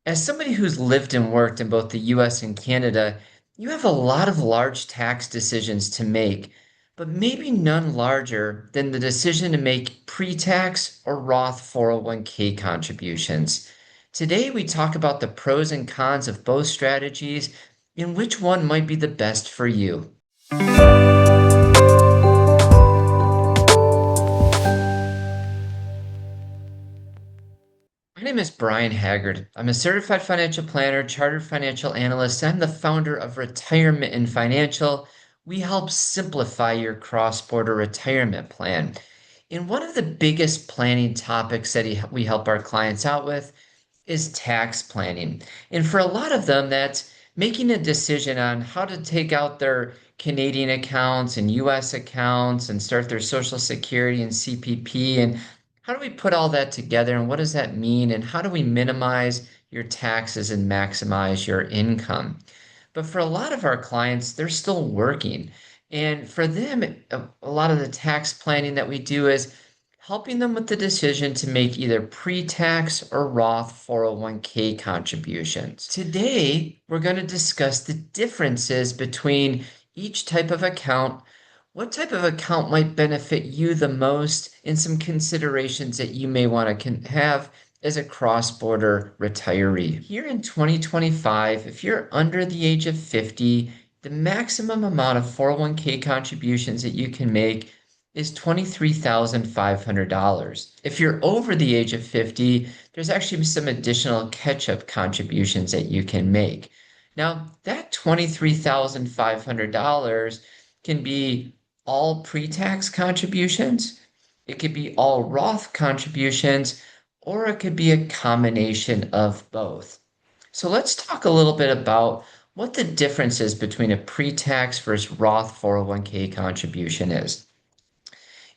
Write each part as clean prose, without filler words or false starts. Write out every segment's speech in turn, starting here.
As somebody who's lived and worked in both the US and Canada, you have a lot of large tax decisions to make, but maybe none larger than the decision to make pre-tax or Roth 401k contributions. Today, we talk about the pros and cons of both strategies and which one might be the best for you. My name is Brian Haggard. I'm a certified financial planner, chartered financial analyst. I'm the founder of RetireMitten Financial. We help simplify your cross-border retirement plan. And one of the biggest planning topics that we help our clients out with is tax planning. And for a lot of them, that's making a decision on how to take out their Canadian accounts and US accounts and start their Social Security and CPP. And how do we put all that together and what does that mean? And how do we minimize your taxes and maximize your income? But for a lot of our clients, they're still working. And for them, a lot of the tax planning that we do is helping them with the decision to make either pre-tax or Roth 401k contributions. Today, we're going to discuss the differences between each type of account, what type of account might benefit you the most, and some considerations that you may want to have as a cross-border retiree. Here in 2025, if you're under the age of 50, the maximum amount of 401k contributions that you can make is $23,500. If you're over the age of 50, there's actually some additional catch-up contributions that you can make. Now, that $23,500 can be all pre-tax contributions, it could be all Roth contributions, or it could be a combination of both. So let's talk a little bit about what the difference is between a pre-tax versus Roth 401k contribution is.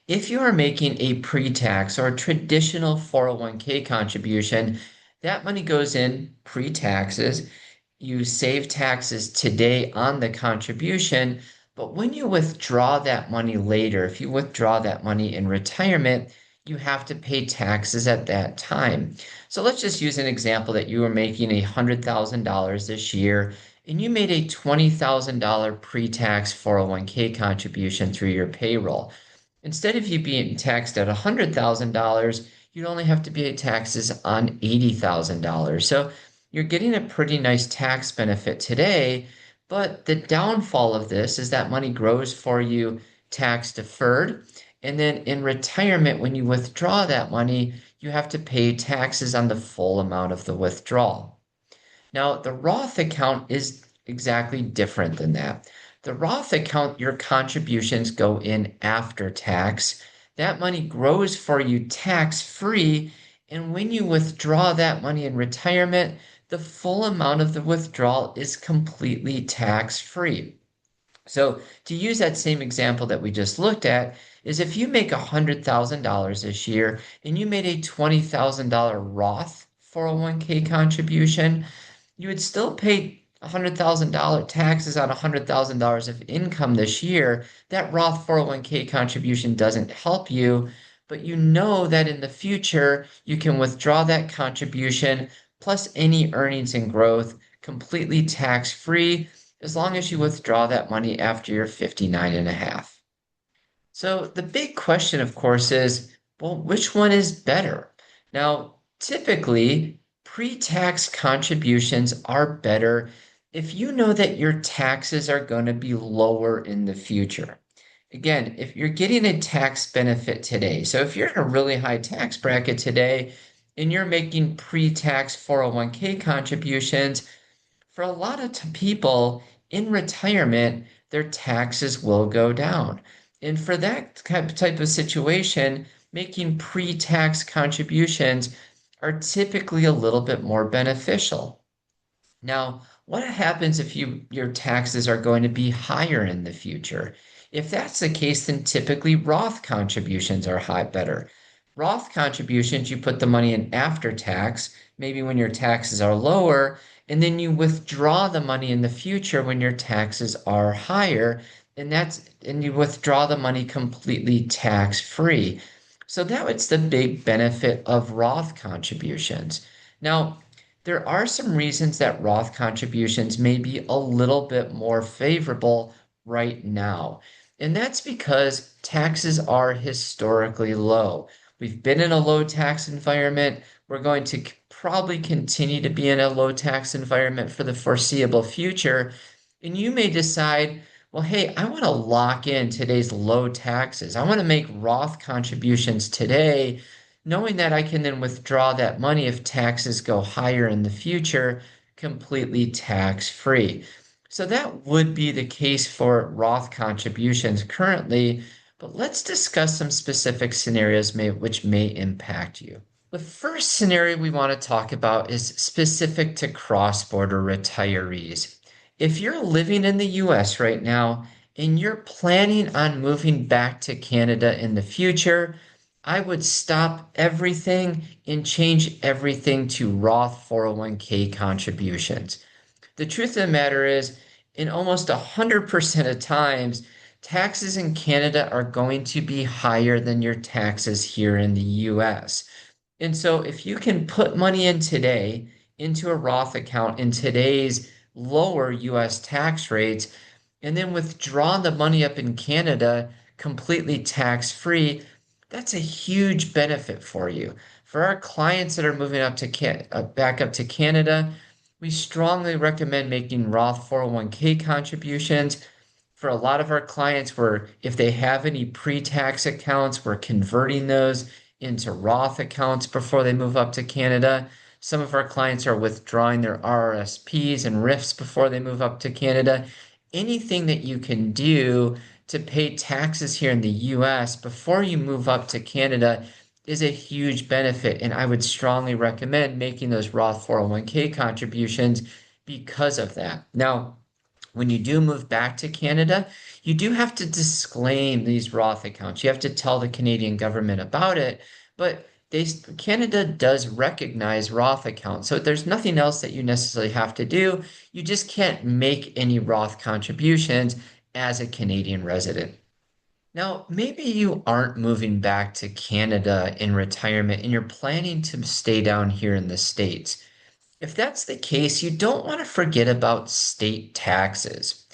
If you are making a pre-tax or a traditional 401k contribution, that money goes in pre-taxes. You save taxes today on the contribution, but when you withdraw that money later, if you withdraw that money in retirement, you have to pay taxes at that time. So let's just use an example that you were making $100,000 this year and you made a $20,000 pre-tax 401k contribution through your payroll. Instead of you being taxed at $100,000, you'd only have to pay taxes on $80,000. So you're getting a pretty nice tax benefit today, but the downfall of this is that money grows for you tax deferred. And then in retirement, when you withdraw that money, you have to pay taxes on the full amount of the withdrawal. Now, the Roth account is exactly different than that. The Roth account, your contributions go in after tax. That money grows for you tax free. And when you withdraw that money in retirement, the full amount of the withdrawal is completely tax free. So to use that same example that we just looked at, is if you make $100,000 this year and you made a $20,000 Roth 401k contribution, you would still pay $100,000 taxes on $100,000 of income this year. That Roth 401k contribution doesn't help you, but you know that in the future you can withdraw that contribution plus any earnings and growth completely tax free as long as you withdraw that money after you're 59 and a half. So the big question, of course, is, well, which one is better? Now, typically, pre-tax contributions are better if you know that your taxes are going to be lower in the future. Again, if you're getting a tax benefit today, so if you're in a really high tax bracket today and you're making pre-tax 401k contributions, for a lot of people in retirement, their taxes will go down. And for that type of situation, making pre-tax contributions are typically a little bit more beneficial. Now, what happens if your taxes are going to be higher in the future? If that's the case, then typically Roth contributions are better. Roth contributions, you put the money in after tax, maybe when your taxes are lower, and then you withdraw the money in the future when your taxes are higher, and you withdraw the money completely tax free. So that was the big benefit of Roth contributions. Now, There are some reasons that Roth contributions may be a little bit more favorable right now. And that's because taxes are historically low. We've been in a low tax environment. We're going to probably continue to be in a low tax environment for the foreseeable future. And you may decide, well, hey, I want to lock in today's low taxes. I want to make Roth contributions today, knowing that I can then withdraw that money if taxes go higher in the future, completely tax free. So that would be the case for Roth contributions currently, but let's discuss some specific scenarios which may impact you. The first scenario we want to talk about is specific to cross-border retirees. If you're living in the US right now and you're planning on moving back to Canada in the future, I would stop everything and change everything to Roth 401k contributions. The truth of the matter is, in almost 100% of times, taxes in Canada are going to be higher than your taxes here in the US. And so if you can put money in today into a Roth account in today's lower US tax rates, and then withdraw the money up in Canada completely tax free, that's a huge benefit for you. For our clients that are moving back up to Canada, we strongly recommend making Roth 401k contributions. For a lot of our clients, if they have any pre-tax accounts, we're converting those into Roth accounts before they move up to Canada. Some of our clients are withdrawing their RRSPs and RIFs before they move up to Canada. Anything that you can do to pay taxes here in the US before you move up to Canada is a huge benefit. And I would strongly recommend making those Roth 401k contributions because of that. Now, when you do move back to Canada, you do have to disclaim these Roth accounts. You have to tell the Canadian government about it, but Canada does recognize Roth accounts. So there's nothing else that you necessarily have to do. You just can't make any Roth contributions as a Canadian resident. Now, maybe you aren't moving back to Canada in retirement and you're planning to stay down here in the States. If that's the case, you don't want to forget about state taxes.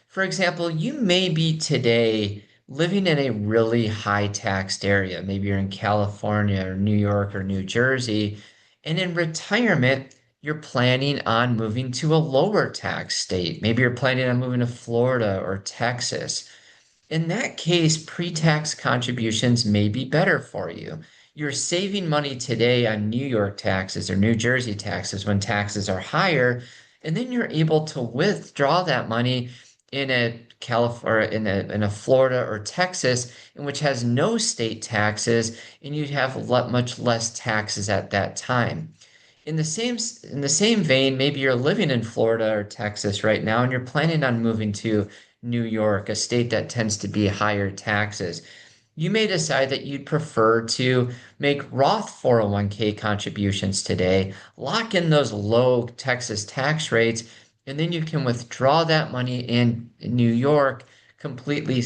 For example, you may be today living in a really high taxed area. Maybe you're in California or New York or New Jersey. And in retirement, you're planning on moving to a lower tax state. Maybe you're planning on moving to Florida or Texas. In that case, pre-tax contributions may be better for you. You're saving money today on New York taxes or New Jersey taxes when taxes are higher, and then you're able to withdraw that money in a California, in a Florida or Texas, in which has no state taxes, and you'd have much less taxes at that time. In the same vein, maybe you're living in Florida or Texas right now, and you're planning on moving to New York, a state that tends to be higher taxes. You may decide that you'd prefer to make Roth 401k contributions today, lock in those low Texas tax rates, and then you can withdraw that money in New York completely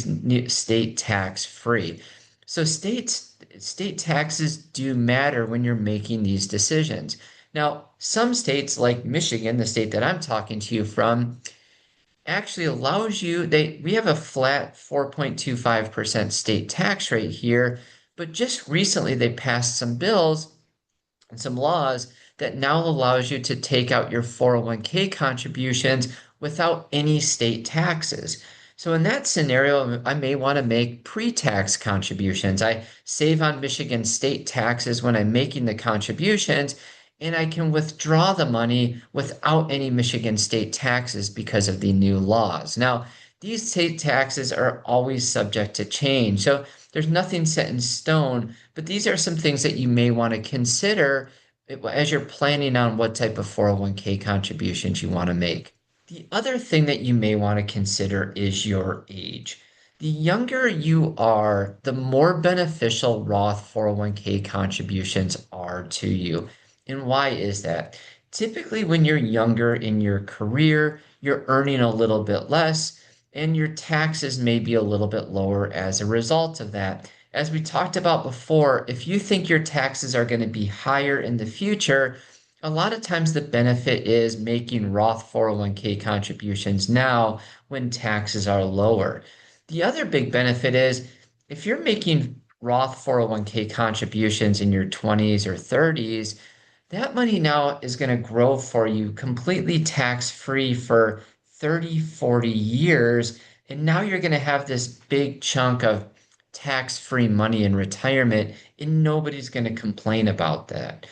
state tax free. So state taxes do matter when you're making these decisions. Now, some states like Michigan, the state that I'm talking to you from, actually allows you, we have a flat 4.25% state tax rate here, but just recently they passed some bills and some laws that now allows you to take out your 401k contributions without any state taxes. So in that scenario, I may want to make pre-tax contributions. I save on Michigan state taxes when I'm making the contributions, and I can withdraw the money without any Michigan state taxes because of the new laws. Now, these state taxes are always subject to change. So there's nothing set in stone, but these are some things that you may want to consider as you're planning on what type of 401k contributions you want to make. The other thing that you may want to consider is your age. The younger you are, the more beneficial Roth 401k contributions are to you. And why is that? Typically, when you're younger in your career, you're earning a little bit less, and your taxes may be a little bit lower as a result of that. As we talked about before, if you think your taxes are going to be higher in the future, A lot of times the benefit is making Roth 401k contributions now when taxes are lower. The other big benefit is if you're making Roth 401k contributions in your 20s or 30s, that money now is going to grow for you completely tax free for 30, 40 years. And now you're going to have this big chunk of tax free money in retirement, and nobody's going to complain about that.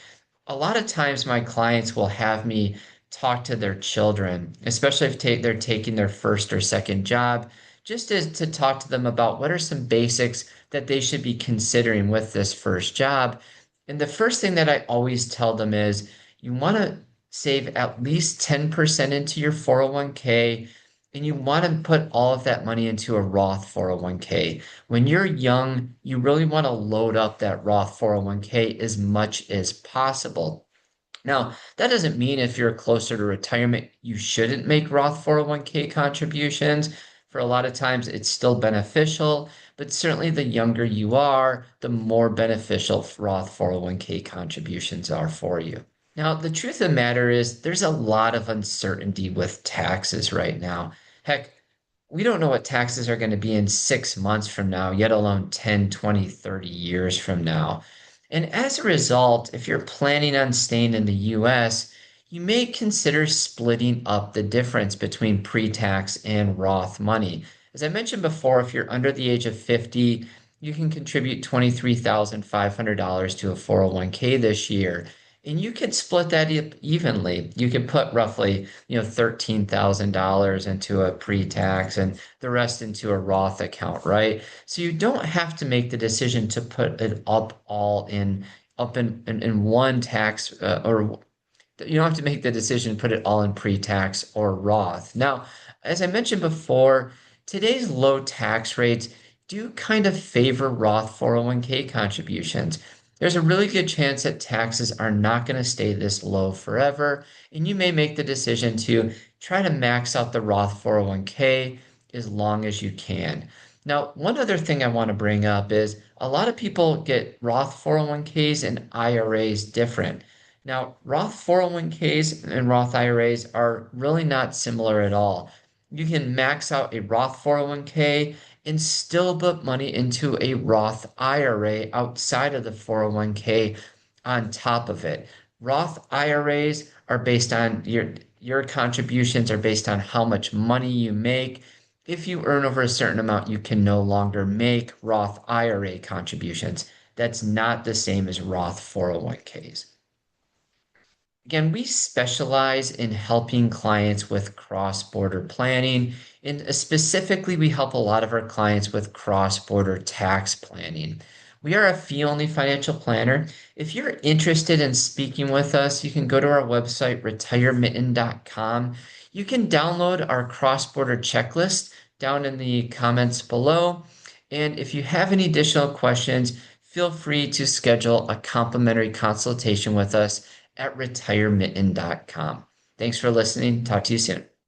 A lot of times my clients will have me talk to their children, especially if they're taking their first or second job, just to talk to them about what are some basics that they should be considering with this first job. And the first thing that I always tell them is you want to save at least 10% into your 401k, and you want to put all of that money into a Roth 401k. When you're young, you really want to load up that Roth 401k as much as possible. Now, that doesn't mean if you're closer to retirement, you shouldn't make Roth 401k contributions. For a lot of times, it's still beneficial, but certainly the younger you are, the more beneficial Roth 401k contributions are for you. Now, the truth of the matter is, there's a lot of uncertainty with taxes right now. Heck, we don't know what taxes are going to be in 6 months from now, yet alone 10, 20, 30 years from now. And as a result, if you're planning on staying in the US, you may consider splitting up the difference between pre-tax and Roth money. As I mentioned before, if you're under the age of 50, you can contribute $23,500 to a 401k this year. And you could split that evenly. You could put roughly, $13,000 into a pre-tax and the rest into a Roth account, right? So you don't have to make the decision to put it up in one tax, or you don't have to make the decision to put it all in pre-tax or Roth. Now, as I mentioned before, today's low tax rates do kind of favor Roth 401k contributions. There's a really good chance that taxes are not going to stay this low forever, and you may make the decision to try to max out the Roth 401k as long as you can. Now, one other thing I want to bring up is a lot of people get Roth 401ks and IRAs different. Now, Roth 401ks and Roth IRAs are really not similar at all. You can max out a Roth 401k and still put money into a Roth IRA outside of the 401k on top of it. Roth IRAs are based on your contributions are based on how much money you make. If you earn over a certain amount, you can no longer make Roth IRA contributions. That's not the same as Roth 401ks. Again, we specialize in helping clients with cross-border planning, and specifically, we help a lot of our clients with cross-border tax planning. We are a fee-only financial planner. If you're interested in speaking with us, you can go to our website, RetireMitten.com. You can download our cross-border checklist down in the comments below. And if you have any additional questions, feel free to schedule a complimentary consultation with us at retiremitten.com. Thanks for listening. Talk to you soon.